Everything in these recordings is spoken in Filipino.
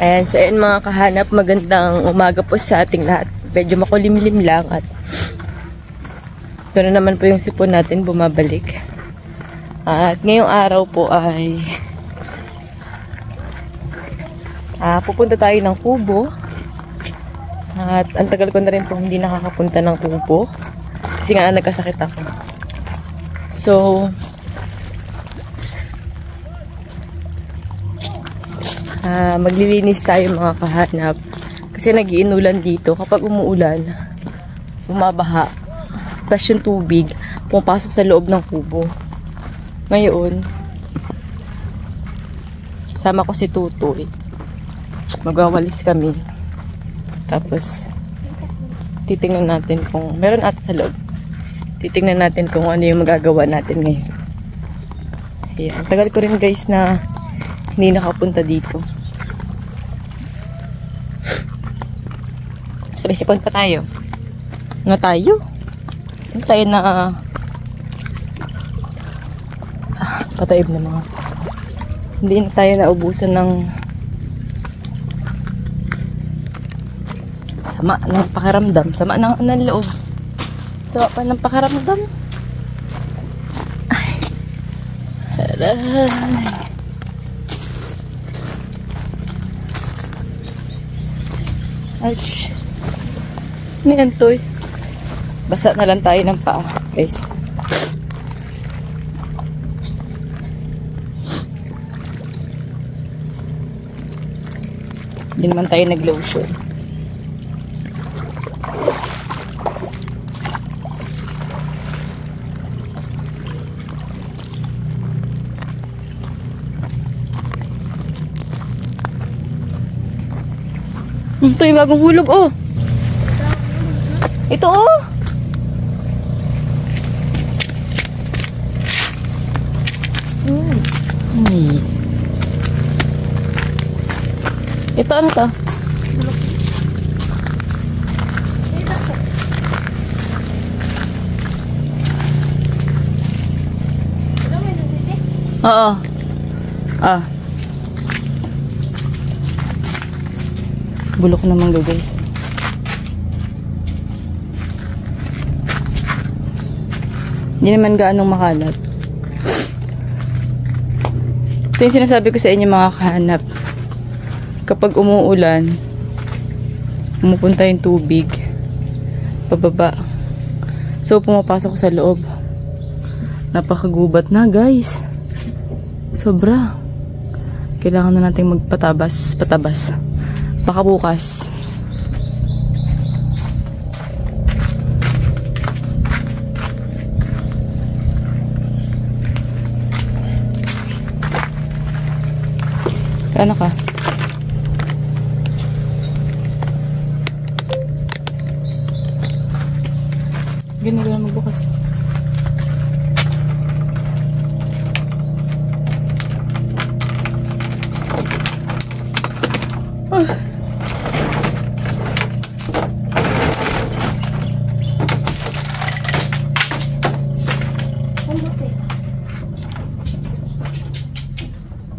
Ayan, so ayan mga kahanap, magandang umaga po sa ating lahat. Medyo makulimlim lang at gano'n naman po yung sipon natin bumabalik. At ngayong araw po ay pupunta tayo ng Kubo. At ang tagal ko na rin po hindi nakakapunta ng Kubo kasi nga nagkasakit ako. So maglilinis tayo mga kahanap kasi nag-iinulan dito. Kapag umuulan, bumabaha, tapos yung tubig pumapasok sa loob ng kubo. Ngayon sama ko si Tutoy, magwawalis kami, tapos titingnan natin kung meron ata sa loob. Titingnan natin kung ano yung magagawa natin ngayon. Ayan, tagal ko rin guys na hindi nakapunta dito. Sabay-sipon pa tayo. Ano tayo? Ano tayo na pataib na mga. Hindi na tayo naubusan ng sama ng pakiramdam. Sama ng loob. Sama pa ng pakiramdam. Ay. Aray. Ouch. Ano yan, Toy? Basa na lang tayo ng paa, guys. Hindi naman tayo nag-lotion. Ito yung bagong hulog, oh. Ito, oh. Ito, ano to? Oo. Bulok naman go, guys. Hindi naman gaanong makalat. Ito yung sinasabi ko sa inyo mga kahanap. Kapag umuulan, pumupunta yung tubig pababa. So pumapasok sa loob. Napakagubat na, guys. Sobra. Kailangan na natin magpatabas. Baka bukas. Ano ka? Ganun lang magbukas.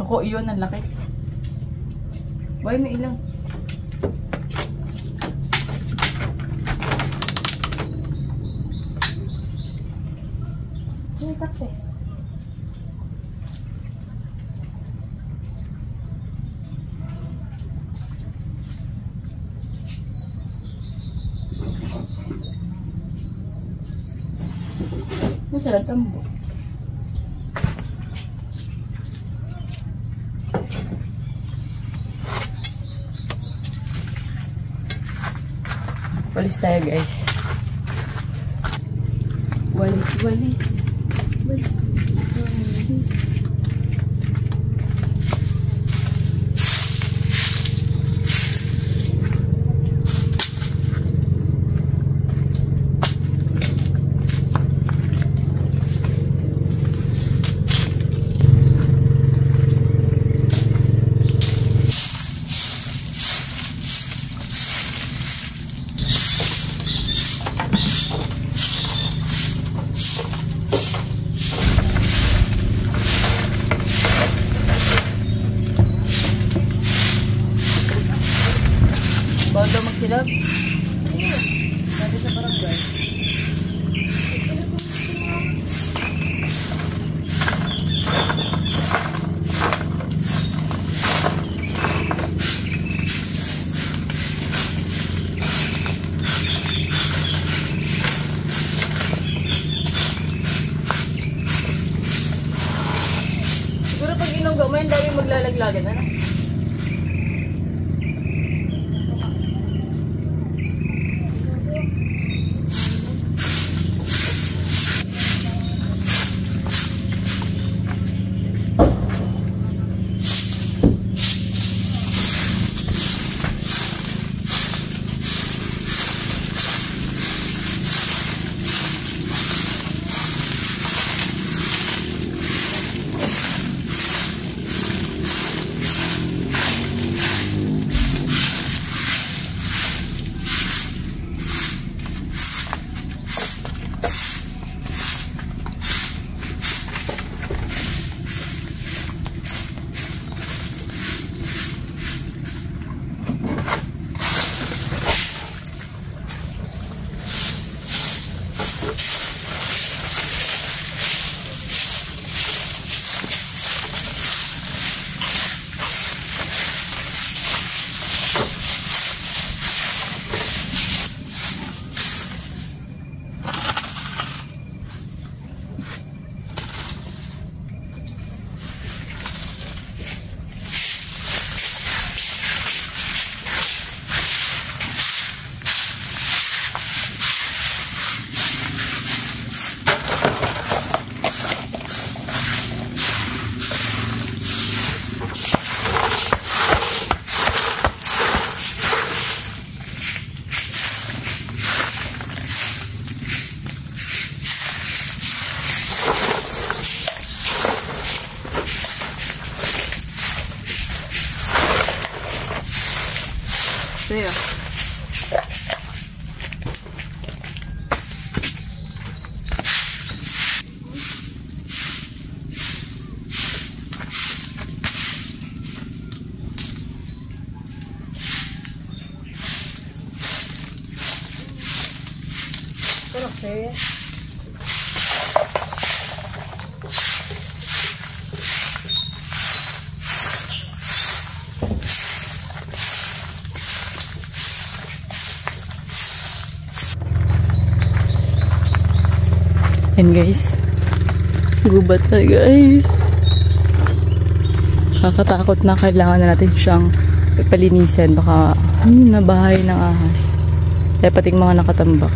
Ako, iyon ang laki. Why may ilang? May kape. Masarap tambo. Walis tayo, guys. Walis. love? Dati sa barangay. Siguro pag inunggo mo, yung dami maglalaglagan, ano? Sa'yo. Okay. And guys, gubat na guys. Kakatakot na, kailangan na natin siyang palinisan. Baka nabahay ng ahas. Kaya pating mga nakatambak.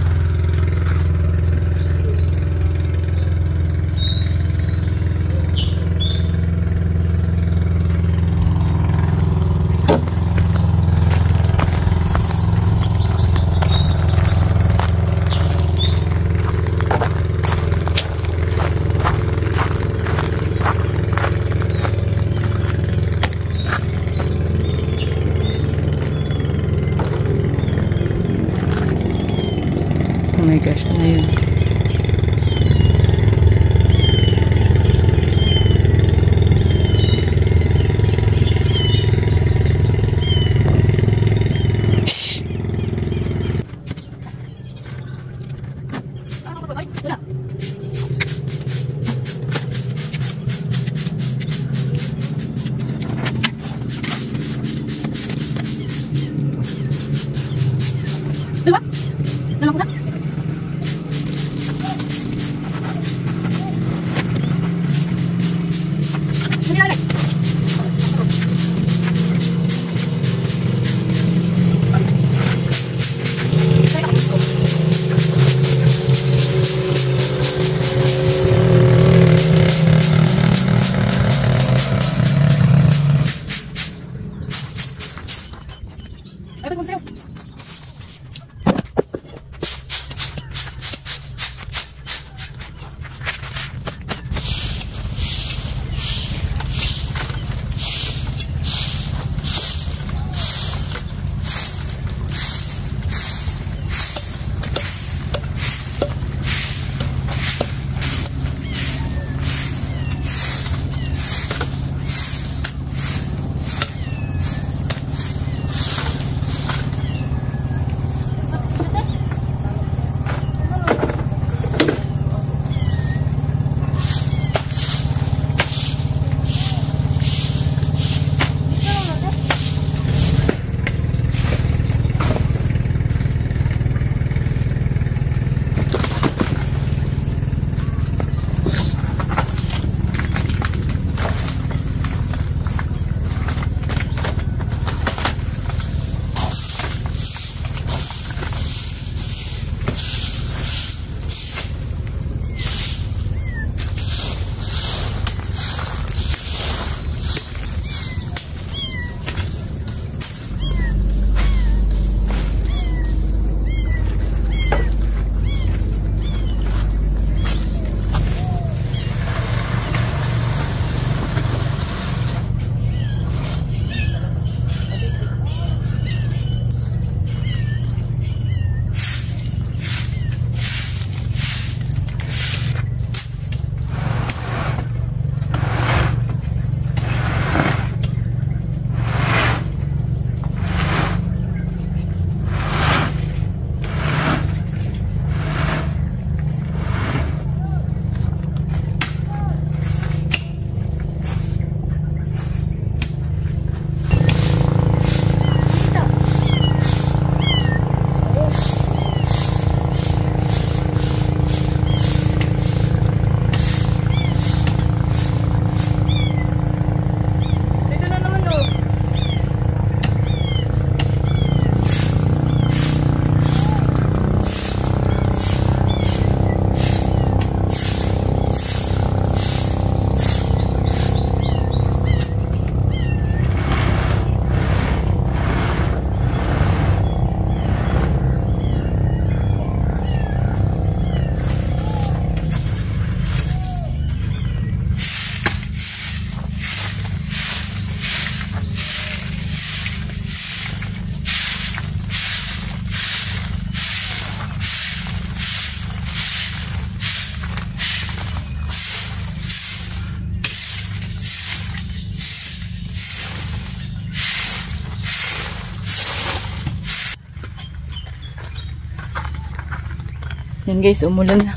Yan guys, umulan na.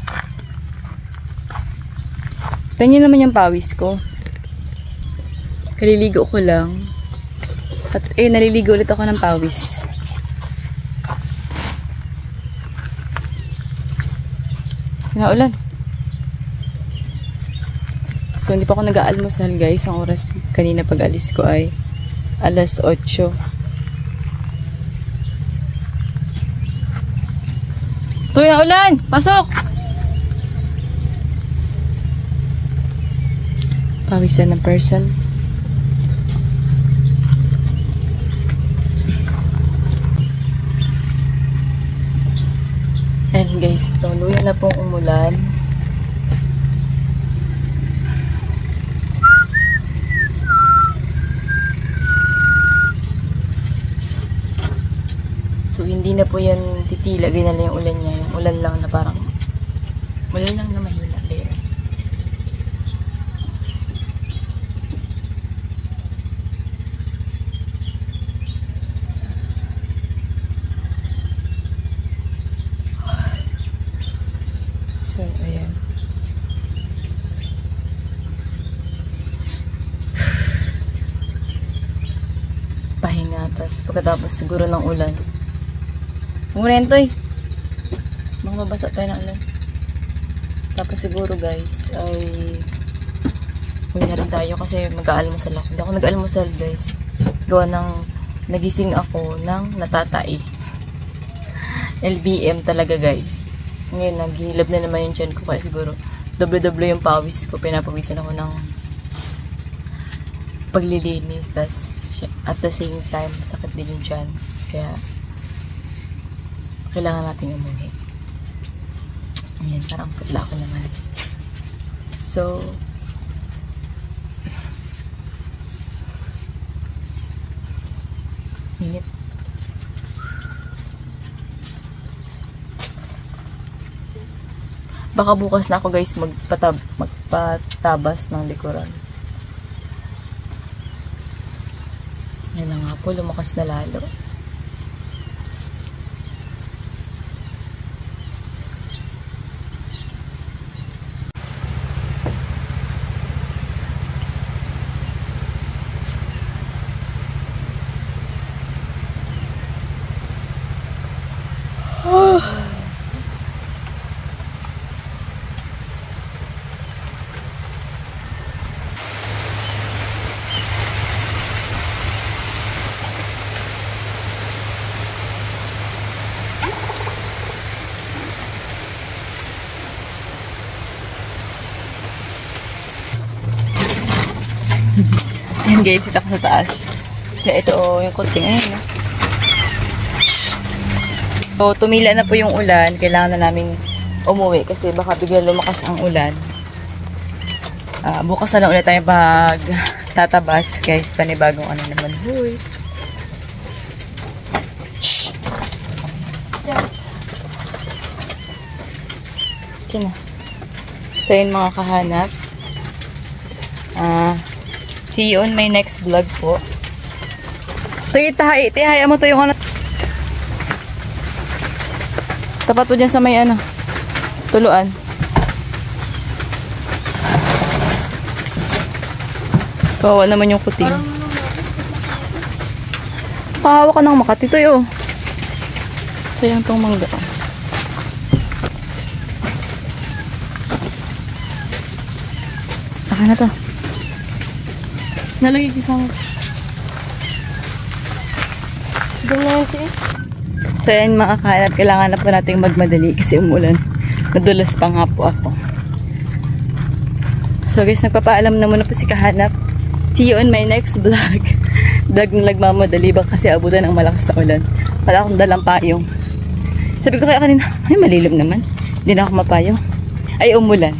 Ganyan naman yung pawis ko. Kaliligo ko lang. At naliligo ulit ako ng pawis. Naulan. So, hindi pa ako nag-aalmusal guys. Ang oras kanina pag-alis ko ay alas 8. Tuloy na ulan! Pasok! Pawisan ng person. And guys, tuluyan na pong umulan. So, hindi na po yan titila. Ganyan lang yung ulan niya. Yung ulan lang na parang ulan lang na mahina. Pero so, ayan. Pahinga. Tapos pagkatapos siguro ng ulan. Murento eh. Mga mabasa tayo ng ulan. Tapos siguro guys ay uwi na rin tayo kasi mag-aalmusal ako. Hindi ako nag-aalmusal guys. Gawa ng nagising ako ng natatay. LBM talaga guys. Ngayon naghihilab na naman yung tiyan ko kaya siguro doble-doble yung pawis ko. Pinapawisan ako ng paglilinis. Tas at the same time sakit din yung tiyan. Kaya kailangan natin umuwi. Ayan, parang putla ako naman. So, minute. Baka bukas na ako guys magpatabas ng likuran. Yan na nga po, lumakas na lalo. Yan guys, ito ako sa taas. Kasi ito yung kutsing. Ayan na. So, tumila na po yung ulan. Kailangan na namin umuwi kasi baka bigla lumakas ang ulan. Bukas na lang ulit tayo pag tatabas. Guys, panibagong ano naman. Huy. Okay na. So, yun mga kahanap. See you on my next vlog po. Tihaya mo to yung ano. Tapat po dyan sa may ano. Tuluan. Kawawa naman yung kuting. Pahawa ka ng Makati. Ito yun. Sayang tong mangga. Saka na to. Nalagay kisama. So yan mga kahanap, kailangan na po natin magmadali kasi umulan. Nadulas pa nga po ako. So guys, nagpapaalam na muna po si kahanap. See you on my next vlog. Vlog na nagmamadali ba kasi abutan ng malakas na ulan. Wala akong dalang payong. Sabi ko kaya kanina, ay malilim naman. Hindi na ako mapayong. Ay umulan.